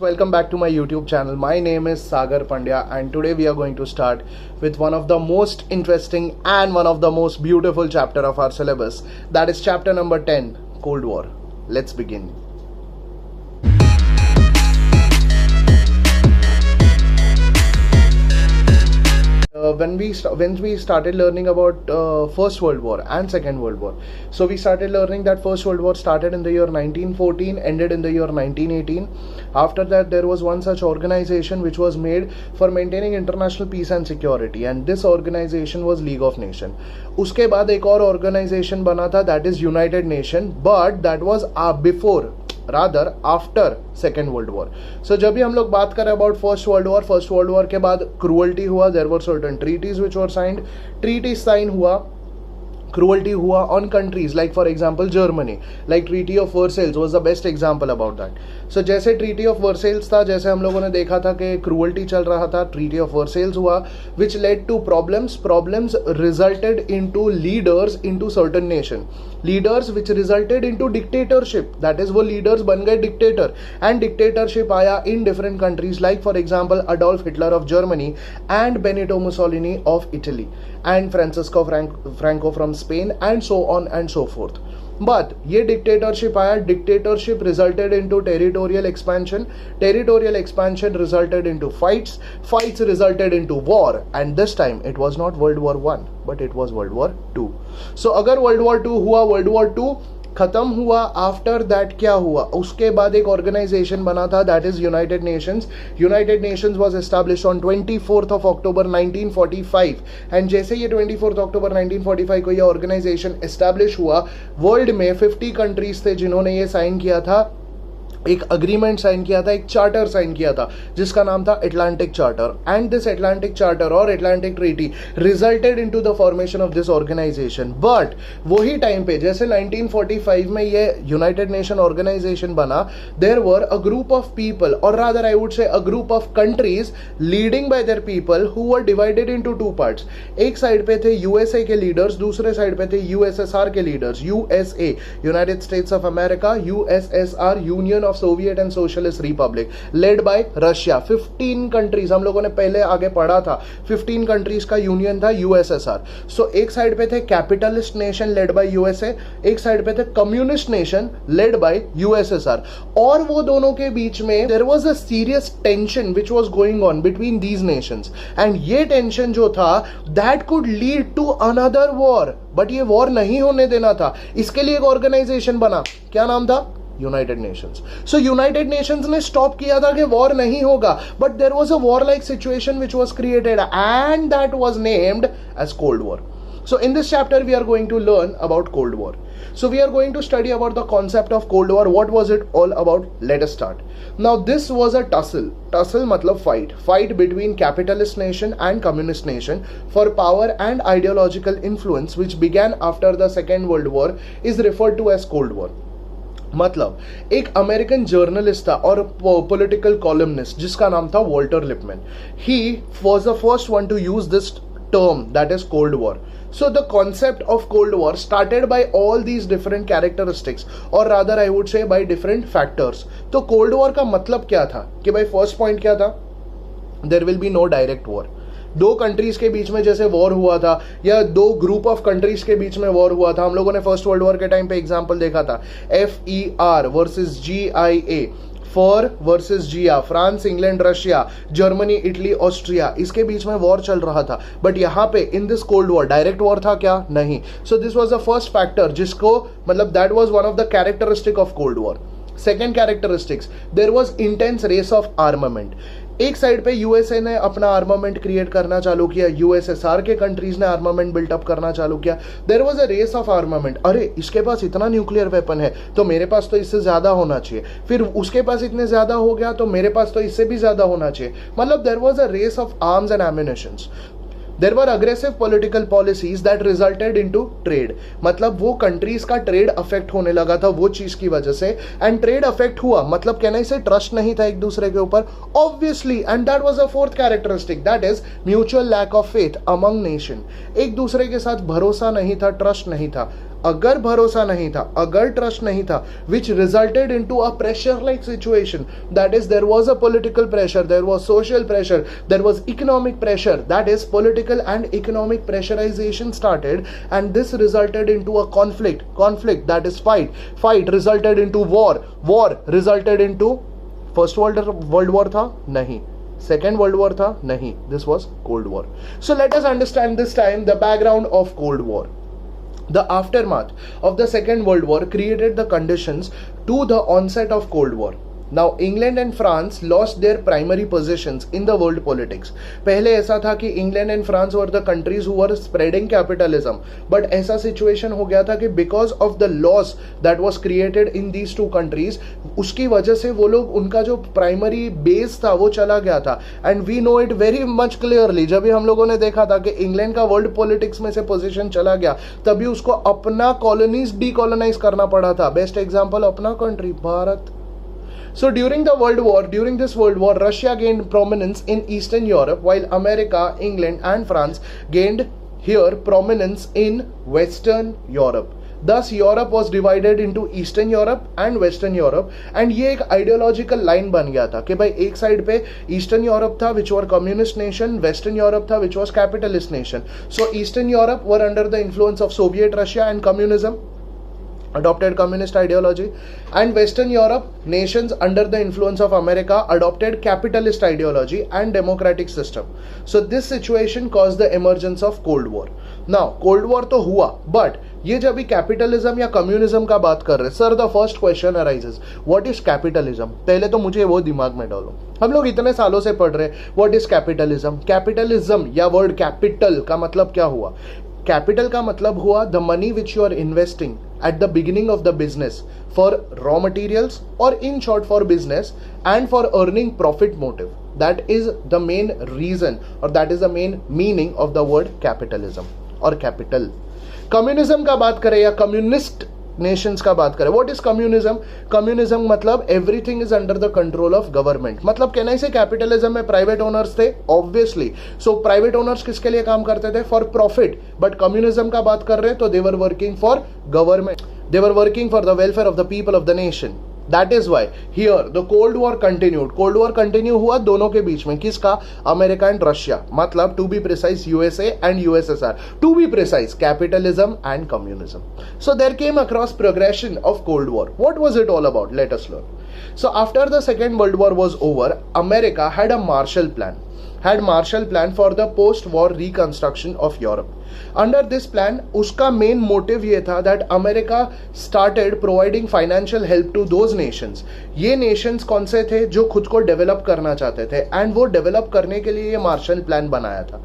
Welcome back to my YouTube channel. My name is Sagar Pandya and today we are going to start with one of the most interesting and one of the most beautiful chapter of our syllabus, that is chapter number 10, Cold War. Let's begin. When we started learning about First World War and Second World War, so we started learning that First World War started in the year 1914, ended in the year 1918. After that, there was one such organization which was made for maintaining international peace and security, and this organization was League of Nations. उसके बाद एक और organization बना था, that is United Nations, but that was before, rather after second world war. So जब भी हम लोग बात करें अबाउट फर्स्ट वर्ल्ड वॉर के बाद क्रूअल्टी हुआ, there were certain treaties which were signed, treaty sign हुआ, cruelty हुआ on countries like for example Germany, like Treaty of Versailles was the best example about that. So जैसे Treaty of Versailles था, जैसे हम लोगों ने देखा था कि cruelty चल रहा था, Treaty of Versailles हुआ which led to problems resulted into leaders into certain nation, leaders which resulted into dictatorship, that is वो leaders बन गए dictator, and dictatorship आया in different countries like for example Adolf Hitler of Germany and Benito Mussolini of Italy and Francisco Franco from Spain and so on and so forth. But ये dictatorship आया, dictatorship resulted into territorial expansion resulted into fights resulted into war, and this time it was not World War I but it was World War II. So अगर World War II हुआ, World War II खत्म हुआ, after that क्या हुआ, उसके बाद एक organisation बना था, that is United Nations was established on 24th of October 1945. And जैसे ये 24th October 1945 को ये ऑर्गेनाइजेशन एस्टैब्लिश हुआ, वर्ल्ड में 50 कंट्रीज थे जिन्होंने ये साइन किया था, एक अग्रीमेंट साइन किया था, एक चार्टर साइन किया था जिसका नाम था Atlantic charter. And this Atlantic charter और Atlantic treaty resulted into the formation of this organisation. But वही टाइम पे जैसे 1945 में ये यूनाइटेड नेशन ऑर्गेनाइजेशन बना, there were a group of people, और rather I would say a group of countries leading by their people who were divided into two parts. एक side पे थे यूएसए के लीडर्स, दूसरे साइड पे थे USSR के leaders. USA United states of America, USSR union Soviet and socialist Republic led by Russia. 15 countries हम लोगों ने पहले आगे पढ़ा था, 15 कंट्रीज का यूनियन था यूएसएसआर. सो एक साइड पे थे capitalist nation led by USA, एक साइड पे थे communist nation led by USSR. और वो दोनों के बीच में there was a serious tension which was going on between these nations, and ये टेंशन जो था that could lead to another war. But ये वॉर नहीं होने देना था, इसके लिए एक ऑर्गेनाइजेशन बना. क्या नाम था? United nations. So united nations ने स्टॉप किया था कि वॉर नहीं होगा, but there was a war like situation which was created and that was named as cold war. So in this chapter we are going to learn about Cold War. So we are going to study about the concept of Cold War. What was it all about? Let us start. Now this was a tussle matlab fight between capitalist nation and communist nation for power and ideological influence, which began after the Second World War, is referred to as Cold War. मतलब एक American journalist था और political columnist जिसका नाम था Walter Lipman. He was the first one two use this term, that is Cold War. So the concept of Cold War started by all these different characteristics, or rather I would say by different factors. तो Cold War का मतलब क्या था कि भाई first point क्या था? There will be no direct war. दो कंट्रीज के बीच में जैसे वॉर हुआ था, या दो ग्रुप ऑफ कंट्रीज के बीच में वॉर हुआ था. हम लोगों ने फर्स्ट वर्ल्ड वॉर के टाइम पे एग्जांपल देखा था, FER versus GIA, for versus जिया, France, England, Russia, Germany, Italy, Austria, इसके बीच में वॉर चल रहा था. बट यहाँ पे in this cold war direct war था क्या? नहीं. So this was the first factor जिसको मतलब that was one of the characteristic of cold war. Second characteristics, there was intense race of armament. एक साइड पे USA ने अपना armament create करना चालू किया, यूएसएसआर के कंट्रीज ने आर्मामेंट बिल्टअप करना चालू किया. There was a race of armament. अरे इसके पास इतना न्यूक्लियर वेपन है तो मेरे पास तो इससे ज्यादा होना चाहिए, फिर उसके पास इतने ज्यादा हो गया तो मेरे पास तो इससे भी ज्यादा होना चाहिए. मतलब there was a race of arms and ammunitions. There were aggressive political policies that resulted into trade. मतलब वो कंट्रीज का ट्रेड अफेक्ट होने लगा था वो चीज की वजह से, एंड ट्रेड अफेक्ट हुआ मतलब कहना से ट्रस्ट नहीं था एक दूसरे के ऊपर obviously. And that was a fourth characteristic, that is mutual lack of faith among nation. एक दूसरे के साथ भरोसा नहीं था, ट्रस्ट नहीं था. अगर भरोसा नहीं था, अगर ट्रस्ट नहीं था, which resulted into a pressure like situation, that is there was a political pressure, there was social pressure, there was economic pressure, that is political and economic pressurization started, and this resulted into a conflict, that is fight resulted into war resulted into first world war था नहीं, second world war था नहीं, this was cold war. So let us understand this time the background of cold war. The aftermath of the Second World War created the conditions to the onset of Cold War. Now, England and France lost their primary positions in the world politics. पहले ऐसा था कि England and France were the countries who were spreading capitalism, but ऐसा situation हो गया था कि because of the loss that was created in these two countries, उसकी वजह से वो लोग, उनका जो primary base था वो चला गया था. And we know it very much clearly. जब भी हम लोगों ने देखा था कि England का world politics में से position चला गया, तभी उसको अपना colonies decolonize करना पड़ा था. Best example अपना country Bharat. So during this world war, Russia gained prominence in Eastern Europe, while America, England and France gained here prominence in Western Europe. Thus Europe was divided into Eastern Europe and Western Europe, and ये एक ideological line बन गया था कि भाई एक side पे Eastern Europe था which were communist nation, Western Europe था which was capitalist nation. So Eastern Europe were under the influence of Soviet Russia and communism, adopted communist ideology, and Western Europe nations under the influence of America adopted capitalist ideology and democratic system. So this situation caused the emergence of Cold War. Now Cold War तो हुआ, but ये जब भी capitalism या communism का बात कर रहे हैं, sir the first question arises, what is capitalism? पहले तो मुझे वो दिमाग में डालो, हम लोग इतने सालों से पढ़ रहे हैं व्हाट इज कैपिटलिज्म. कैपिटलिज्म या वर्ड कैपिटल का मतलब क्या हुआ? कैपिटल का मतलब हुआ the money which you are investing at the beginning of the business for raw materials, or in short for business, and for earning profit motive. That is the main reason, or that is the main meaning of the word capitalism or capital. Communism का बात करें या communist Nations का बात करें, what is communism? Communism मतलब everything is under the control of government. मतलब कहना ही से कैपिटलिज्म में प्राइवेट ओनर्स थे ऑब्वियसली. सो प्राइवेट ओनर्स किसके लिए काम करते थे? For profit. बट कम्युनिज्म का बात कर रहे हैं तो they were working for government, they were working for the welfare of the people of the nation. That is why here the Cold War continued. Cold War continue हुआ दोनों के बीच में. किसका? America and Russia. मतलब to be precise USA and USSR. To be precise capitalism and communism. So there came across progression of Cold War. What was it all about? Let us learn. So after the Second World War was over, America had a Marshall Plan for the post-war reconstruction of Europe. Under this plan, उसका main motive ये था that America started providing financial help to those nations. ये nations कौन से थे? जो खुद को develop करना चाहते थे, and वो develop करने के लिए ये Marshall Plan बनाया था.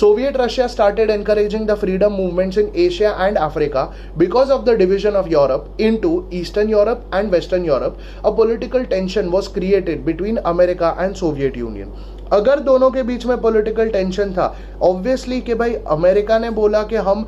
Soviet Russia started encouraging the freedom movements in Asia and Africa. Because of the division of Europe into Eastern Europe and Western Europe, a political tension was created between America and Soviet Union. अगर दोनों के बीच में political tension था, obviously कि भाई America ने बोला कि हम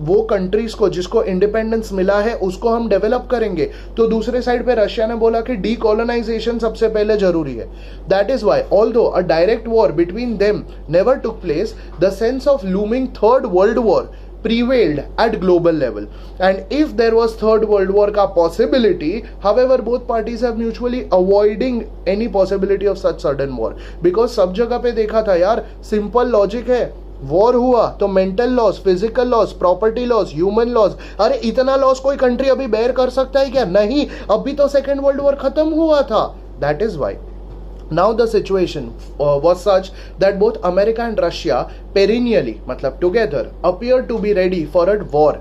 वो कंट्रीज को जिसको इंडिपेंडेंस मिला है उसको हम डेवलप करेंगे, तो दूसरे साइड पे रशिया ने बोला कि डीकोलोनाइजेशन सबसे पहले जरूरी है. That is why although a direct war between them never took place, the sense of looming third world war prevailed at global level. And if there was third world war ka possibility, however both parties have mutually avoiding any possibility of such sudden war, because सब जगह पे देखा था यार, simple logic है, war हुआ तो mental loss, physical loss, property loss, human loss. अरे इतना लॉस कोई कंट्री अभी बेयर कर सकता है क्या? नहीं, अभी तो सेकेंड वर्ल्ड वॉर खत्म हुआ था. That is why now the situation was such that both America and Russia perennially, matlab together, appeared to be ready for a war.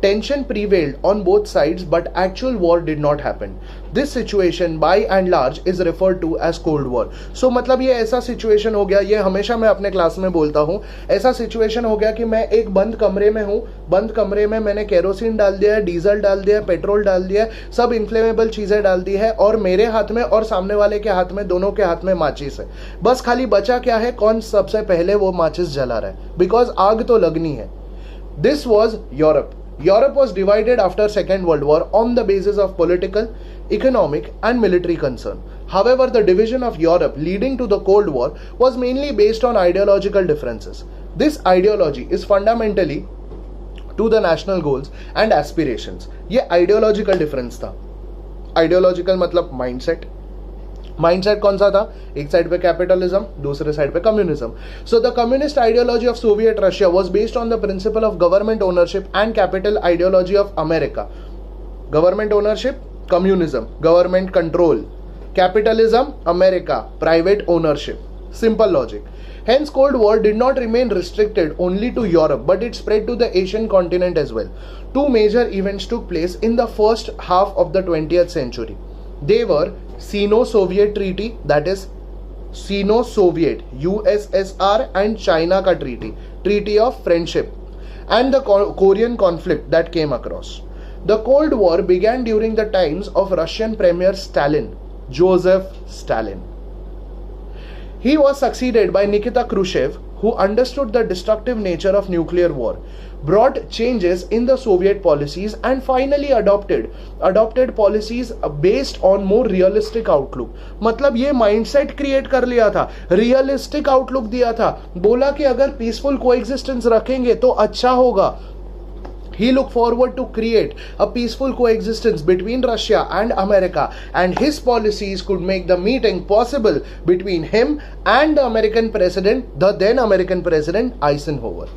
Tension prevailed on both sides, but actual war did not happen. This situation by and large is referred to as Cold War. So मतलब ये ऐसा situation हो गया, ये हमेशा मैं अपने class में बोलता हूँ, ऐसा situation हो गया कि मैं एक बंद कमरे में हूँ, बंद कमरे में मैंने केरोसिन डाल दिया है, डीजल डाल दिया है, पेट्रोल डाल दिया है, सब इन्फ्लेमेबल चीजें डाल दी है, और मेरे हाथ में और सामने वाले के हाथ में, दोनों के हाथ में माचिस है. बस खाली बचा क्या है? कौन सबसे पहले वो माचिस जला रहा है, बिकॉज आग तो लगनी है. This was Europe. Europe was divided after Second World War on the basis of political, economic and military concern. However, the division of Europe leading to the Cold War was mainly based on ideological differences. This ideology is fundamentally to the national goals and aspirations. ये ideological difference था. Ideological मतलब mindset. Mindset कौन सा था? एक side पे capitalism, दूसरे side पे communism. So the communist ideology of Soviet Russia was based on the principle of government ownership and capital ideology of America. Government ownership, communism, government control. Capitalism, America, private ownership. Simple logic. Hence, Cold War did not remain restricted only to Europe, but it spread to the Asian continent as well. Two major events took place in the first half of the 20th century. They were Sino-Soviet Treaty, that is Sino-Soviet, USSR and China ka Treaty of Friendship, and the Korean conflict that came across. The Cold War began during the times of Russian Premier Stalin, Joseph Stalin. He was succeeded by Nikita Khrushchev, who understood the destructive nature of nuclear war, brought changes in the Soviet policies, and finally adopted policies based on more realistic outlook. मतलब ये mindset create कर लिया था, realistic outlook दिया था, बोला कि अगर peaceful coexistence रखेंगे तो अच्छा होगा. He looked forward to create a peaceful coexistence between Russia and America, and his policies could make the meeting possible between him and the then American President Eisenhower.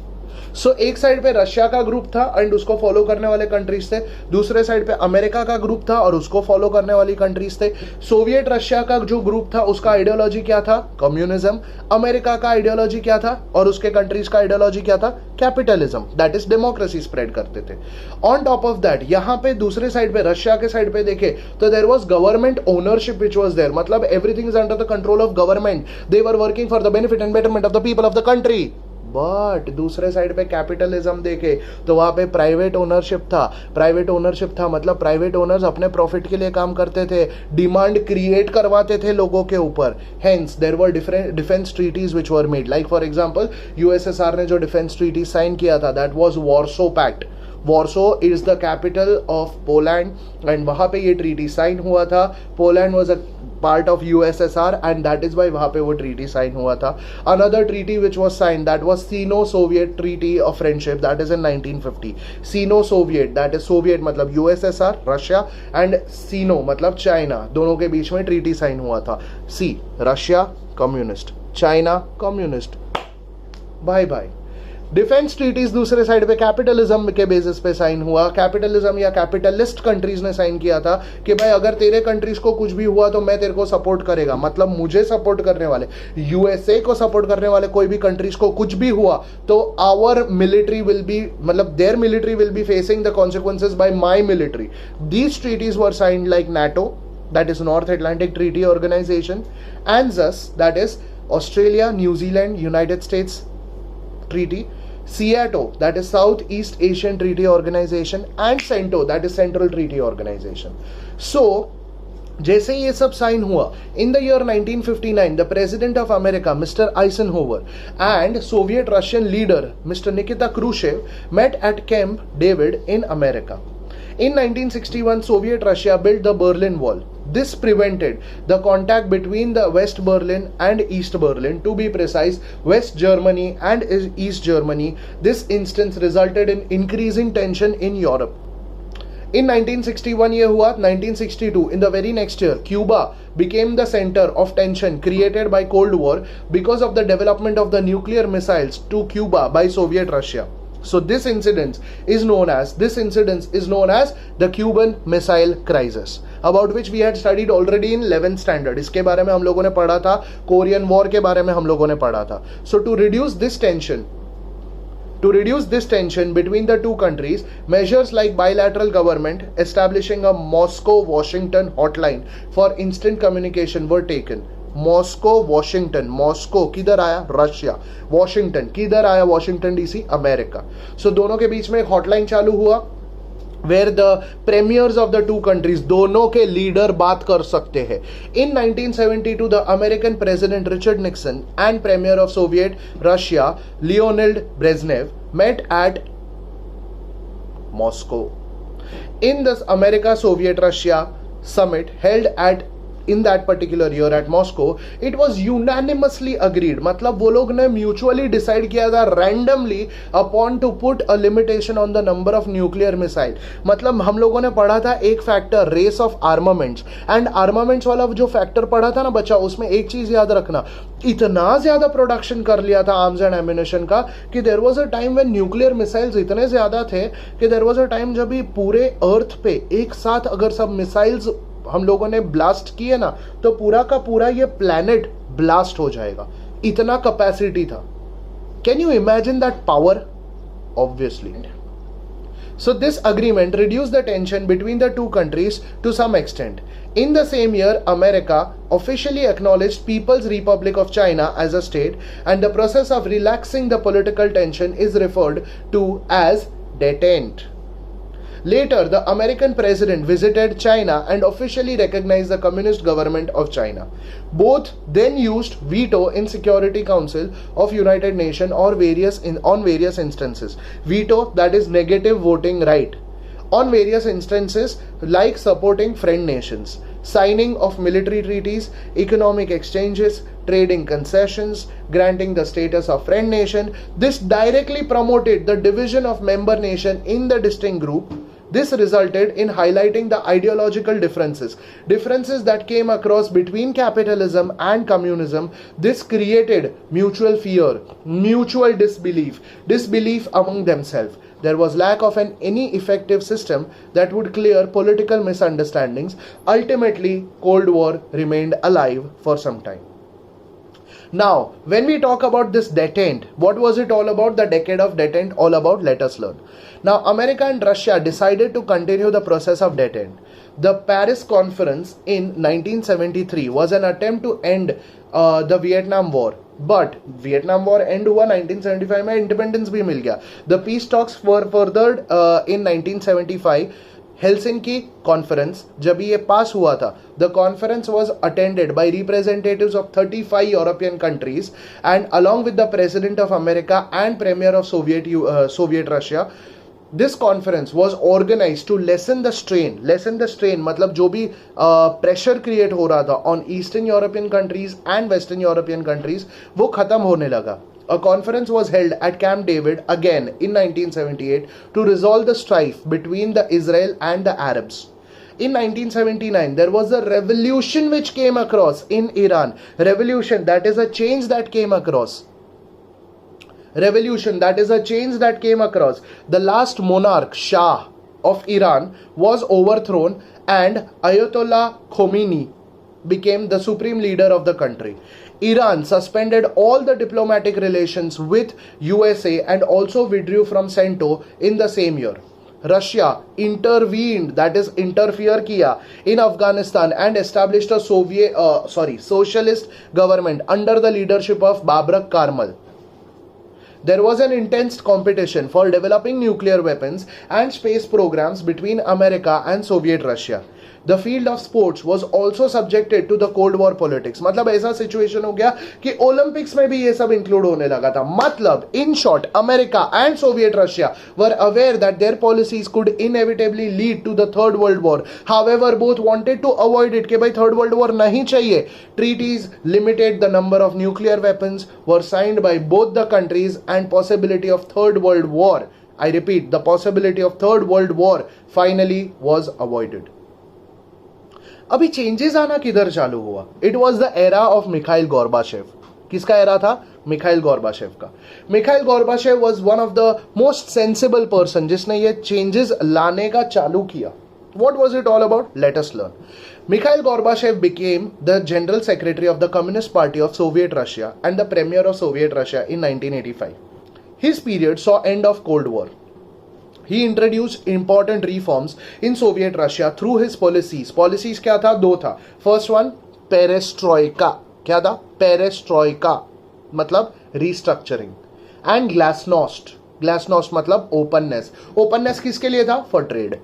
सो एक साइड पे Russia का group था and उसको follow करने वाले countries थे, दूसरे side पे अमेरिका का ग्रुप था और उसको फॉलो करने वाली कंट्रीज थे. सोवियत रशिया का जो ग्रुप था उसका आइडियोलॉजी क्या था? कम्युनिज्म. अमेरिका का आइडियोलॉजी क्या था और उसके कंट्रीज का आइडियोलॉजी क्या था? Capitalism, that is democracy spread करते थे. ऑन टॉप ऑफ दैट यहाँ पे दूसरे साइड पे रशिया के साइड पे देखे तो there was government ownership which was there. मतलब everything is under the control of government. They were working for the benefit and betterment of the people of the country. But दूसरे side पे capitalism देखे तो वहां पे private ownership था. मतलब private owners अपने प्रॉफिट के लिए काम करते थे, डिमांड क्रिएट करवाते थे लोगों के ऊपर. Hence there were different defence treaties which were made. Like for example USSR ने जो डिफेंस ट्रीटी साइन किया था, that was Warsaw pact. Warsaw is the capital of Poland and वहां पे ये ट्रीटी साइन हुआ था. Poland was a part of USSR and that is why वहाँ पे वो treaty sign हुआ था. Another treaty which was signed, that was Sino-Soviet Treaty of Friendship, that is in 1950. Sino-Soviet, that is Soviet मतलब USSR, Russia, and Sino मतलब China, दोनों के बीच में treaty sign हुआ था. C, Russia, communist, China, communist. Bye bye. Defence treaties दूसरे side पे कैपिटलिज्म के बेसिस पे साइन हुआ. कैपिटलिज्म या कैपिटलिस्ट कंट्रीज ने साइन किया था कि भाई अगर तेरे कंट्रीज को कुछ भी हुआ तो मैं तेरे को सपोर्ट करेगा. मतलब मुझे सपोर्ट करने वाले, यूएसए को सपोर्ट करने वाले कोई भी कंट्रीज को कुछ भी हुआ तो आवर मिलिट्री विल बी, मतलब their military will be facing the consequences by my military. These treaties were signed like NATO, that is North Atlantic Treaty Organization, ANZUS, that is Australia, New Zealand, United States Treaty, SEATO, that is Southeast Asian Treaty Organization, and CENTO, that is Central Treaty Organization. So जैसे ये सब sign हुआ in the year 1959, the president of America mister Eisenhower and Soviet Russian leader mister Nikita Khrushchev met at Camp David in America. In 1961, Soviet Russia built the Berlin Wall. This prevented the contact between the West Berlin and East Berlin, to be precise, West Germany and East Germany. This instance resulted in increasing tension in Europe. In 1961 ये हुआ. 1962, in the very next year, Cuba became the center of tension created by Cold War because of the development of the nuclear missiles to Cuba by Soviet Russia. So this incident is known as the Cuban Missile Crisis, about which we had studied already in 11th standard. इसके बारे में हम लोगों ने पढ़ा था. Korean war के बारे में हम लोगों ने पढ़ा था. So to reduce this tension between the two countries, measures like bilateral government establishing a Moscow-Washington hotline for instant communication were taken. Moscow Washington. Moscow किधर आया? रशिया. वॉशिंगटन किधर आया? Washington DC, America. सो दोनों के बीच में एक हॉटलाइन चालू हुआ where the premiers of the two countries, दोनों के लीडर बात कर सकते हैं. In 1972, the American President Richard Nixon and Premier of Soviet Russia Leonid Brezhnev met at Moscow. In this America-Soviet Russia summit held at in that particular year at Moscow, it was unanimously agreed. मतलब वो लोग ने mutually decide किया था randomly upon to put a limitation on the number of nuclear missile. मतलब हम लोगों ने पढ़ा था एक factor race of armaments, and armaments वाला जो फैक्टर पढ़ा था ना बच्चा, उसमें एक चीज याद रखना, इतना ज्यादा प्रोडक्शन कर लिया था आर्म्स एंड एम्यूनिशन का कि there was a time when nuclear missiles इतने ज्यादा थे कि देयर वाज अ टाइम जब भी पूरे अर्थ पे एक साथ अगर सब मिसाइल्स हम लोगों ने ब्लास्ट किए ना तो पूरा का पूरा ये प्लैनेट ब्लास्ट हो जाएगा, इतना कैपेसिटी था. Can you imagine that power? Obviously. So this agreement reduced the tension between the two countries to some extent. In the same year, America officially acknowledged People's Republic of China as a state, and the process of relaxing the political tension is referred to as detente. Later, the American president visited China and officially recognized the Communist government of China. Both then used veto in Security Council of United Nations on various instances. Veto, that is negative voting right. On various instances like supporting friend nations, signing of military treaties, economic exchanges, trading concessions, granting the status of friend nation. This directly promoted the division of member nation in the distinct group. This resulted in highlighting the ideological differences that came across between capitalism and communism. This created mutual fear, mutual disbelief among themselves. There was lack of any effective system that would clear political misunderstandings. Ultimately, Cold War remained alive for some time. Now, when we talk about this detente, what was it all about? The decade of detente, all about? Let us learn. Now, America and Russia decided to continue the process of detente. The Paris Conference in 1973 was an attempt to end the Vietnam War. But Vietnam War end हुआ 1975 में, independence भी मिल गया. The peace talks were furthered in 1975. Helsinki Conference, जब ये पास हुआ था, the conference was attended by representatives of 35 European countries, and along with the President of America and Premier of Soviet Russia. This conference was organized to lessen the strain मतलब जो भी pressure create हो रहा था on Eastern European countries and Western European countries, वो खत्म होने लगा. A conference was held at Camp David again in 1978 to resolve the strife between the Israel and the Arabs. In 1979, there was a revolution which came across in Iran. Revolution, that is a change that came across. Revolution, that is a change that came across. The last monarch, Shah of Iran, was overthrown and Ayatollah Khomeini became the supreme leader of the country. Iran suspended all the diplomatic relations with USA and also withdrew from CENTO in the same year. Russia intervened, that is interfere kiya, in Afghanistan and established a socialist government under the leadership of Babrak Karmal. There was an intense competition for developing nuclear weapons and space programs between America and Soviet Russia. The field of sports was also subjected to the Cold War politics. मतलब ऐसा situation हो गया कि Olympics में भी ये सब include होने लगा था. मतलब in short, America and Soviet Russia were aware that their policies could inevitably lead to the Third World War. However, both wanted to avoid it कि भाई Third World War नहीं चाहिए. Treaties limited the number of nuclear weapons were signed by both the countries, and possibility of Third World War, I repeat, the possibility of Third World War finally was avoided. अभी changes आना किधर चालू हुआ? It was the era of Mikhail Gorbachev. किसका era था? Mikhail Gorbachev का. Mikhail Gorbachev was one of the most sensible person जिसने ये चेंजेस लाने का चालू किया. What was it all about? Let us learn. Mikhail Gorbachev became the General Secretary of the Communist Party of Soviet Russia and the Premier of Soviet Russia in 1985. His period saw end of Cold War. He introduced important reforms in Soviet Russia through his policies. Policies क्या था? दो था. First one, perestroika. क्या था? Perestroika मतलब restructuring. And glasnost. Glasnost मतलब openness. Openness किसके लिए था? For trade.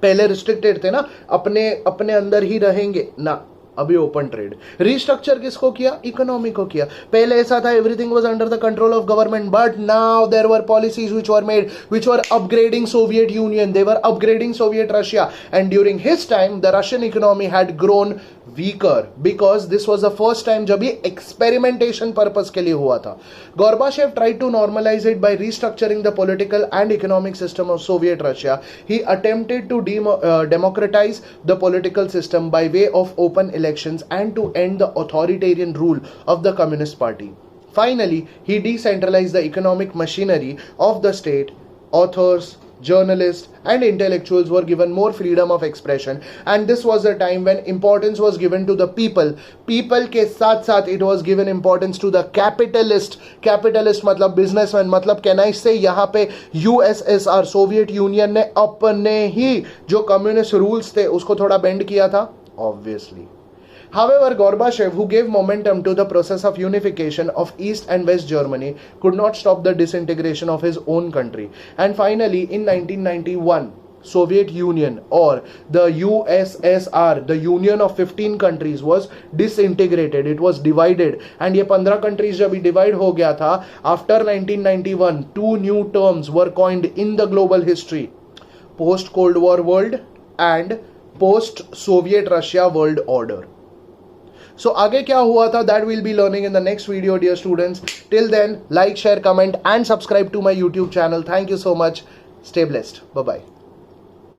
पहले रिस्ट्रिक्टेड थे ना, अपने अंदर ही रहेंगे ना, अभी ओपन ट्रेड। रिस्ट्रक्चर किसको किया? इकोनॉमी को किया। पहले ऐसा था everything was under the control of government, but now there were policies which were made which were upgrading Soviet Union, they were upgrading Soviet Russia, and during his time the Russian economy had grown weaker because this was the first time जब ये experimentation purpose के लिए हुआ था। Gorbachev tried to normalise it by restructuring the political and economic system of Soviet Russia. He attempted to democratize the political system by way of open elections and to end the authoritarian rule of the Communist Party. Finally, he decentralized the economic machinery of the state. Authors, journalists and intellectuals were given more freedom of expression, and this was a time when importance was given to the people के साथ साथ it was given importance to the capitalist मतलब businessman, मतलब कहना इससे यहाँ पे USSR Soviet union ने अपने ही जो कम्युनिस्ट रूल्स थे उसको थोड़ा बेंड किया था obviously. However, Gorbachev, who gave momentum to the process of unification of East and West Germany, could not stop the disintegration of his own country. And finally, in 1991, Soviet Union or the USSR, the union of 15 countries, was disintegrated. It was divided. And ये 15 countries जब divide हो गया था, after 1991, two new terms were coined in the global history: post-Cold War world and post-Soviet Russia world order. So आगे क्या हुआ था, that we'll be learning in the next video, dear students. Till then, like, share, comment and subscribe to my YouTube channel. Thank you so much. Stay blessed. Bye-bye.